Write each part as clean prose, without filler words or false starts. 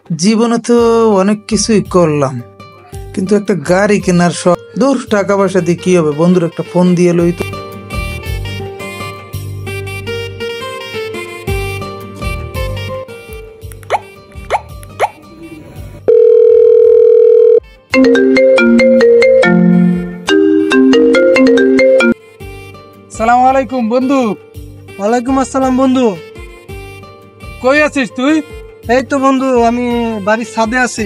জীবনে তো অনেক কিছুই করলাম, কিন্তু একটা গাড়ি কেনার শখ। দূর, টাকা পয়সা দিয়ে কি হবে? বন্ধুর একটা ফোন দিয়ে লই তো। সালাম আলাইকুম বন্ধু। ওয়ালাইকুম আসসালাম বন্ধু। কই আছিস তুই? এই তো বন্ধু, আমি বাড়ির ছাদে আছি।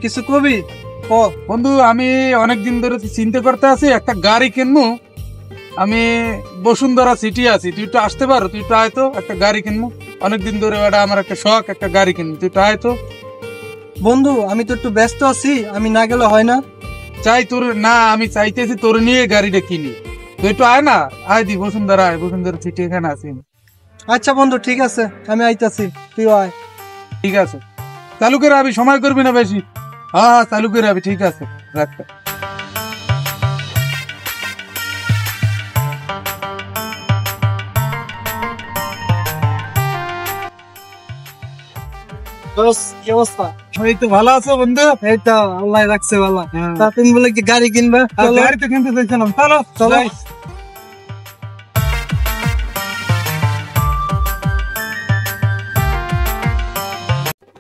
কিছু কবি? ও বন্ধু, আমি অনেকদিন ধরে চিন্তা করতে আছি একটা গাড়ি কিনবো। আমি বসুন্ধরা সিটি আছি, তুই একটু আসতে পারো? তুই একটু আয় তো, একটা গাড়ি কিনবো। অনেকদিন ধরে এটা আমার একটা শখ, একটা গাড়ি কিনবো। তুই একটু আয় তো। বন্ধু, আমি তো একটু ব্যস্ত আছি, আমি না গেলে হয় না। চাই তোর না, আমি চাইতেছি তোর নিয়ে গাড়িটা কিনি। তুই একটু আয় না, আয় দি বসুন্ধরা, আয় বসুন্ধরা সিটি, এখানে আছি। আচ্ছা বন্ধু, ঠিক আছে, আমি আইতাছি, তুই আয়। ঠিক আছে, চালু করে আবি, সময় করবি না বেশি। হ্যাঁ, চালু করে আবি, ঠিক আছে, রাখতে। কি অবস্থা? এই তো ভালো আছো বন্ধু? এই তো আল্লাহ রাখছে ভালো। হ্যাঁ। তা তুমি বলে কি গাড়ি কিনবা? চলো। গাড়ি তো কিনতে চাইছিলাম, চলো চলো। যাই।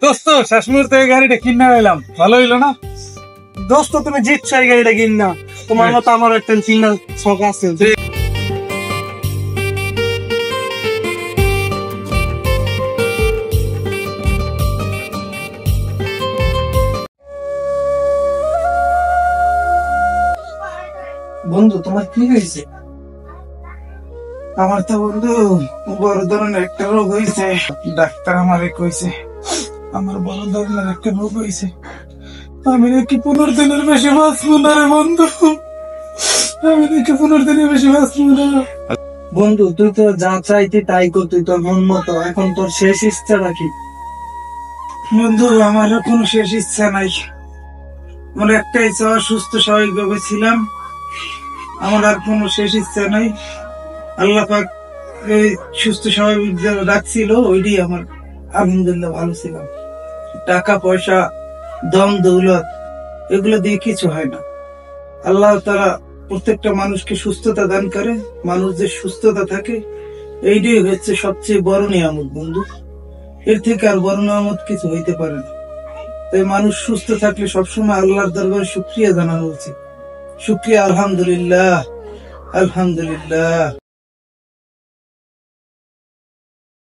দোস্ত, শেষ মুহূর্তে এই গাড়িটা কিনে এলাম, ভালো হইলো না? দোস্ত, তুমি জিতছো এই গাড়িটা কিন না। তোমার মতো আমার একটা চিন্তা শখ আছে। বন্ধু, তোমার কি হয়েছে? আমার তো বন্ধু বড় ধরনের একটা রোগ হয়েছে। ডাক্তার আমারে কইছে আমার বড় ধরনের একটা রোগ হয়েছে। আমি নাকি 15 দিনের বেশি বাঁচবো না রে বন্ধু। আমি নাকি 15 দিনের বেশি বাঁচবো না। বন্ধু, তুই তো যা চাইতি তাই কর, তুই তোর মন মতো। এখন তোর শেষ ইচ্ছাটা কি? বন্ধু, আমার কোনো শেষ ইচ্ছা নাই। আমার একটাই চাওয়া, সুস্থ স্বাভাবিক ভাবে ছিলাম। আমার আর কোনো শেষ ইচ্ছা নাই। আল্লাহ পাক এই সুস্থ স্বাভাবিক রাখছিল, ওইটাই আমার আলহামদুলিল্লাহ ভালো ছিলাম। টাকা পয়সা, দম দৌলত, এগুলো দিয়ে কিছু হয় না। আল্লাহ তাআলা প্রত্যেকটা মানুষকে সুস্থতা দান করে। মানুষ যে সুস্থতা থাকে, এইটাই হচ্ছে সবচেয়ে বড় নিয়ামত বন্ধু। এর থেকে আর বড় নিয়ামত কিছু হইতে পারে না। তাই মানুষ সুস্থ থাকলে সবসময় আল্লাহর দরবারে শুকরিয়া জানানো উচিত। শুকরিয়া, আলহামদুলিল্লাহ, আলহামদুলিল্লাহ।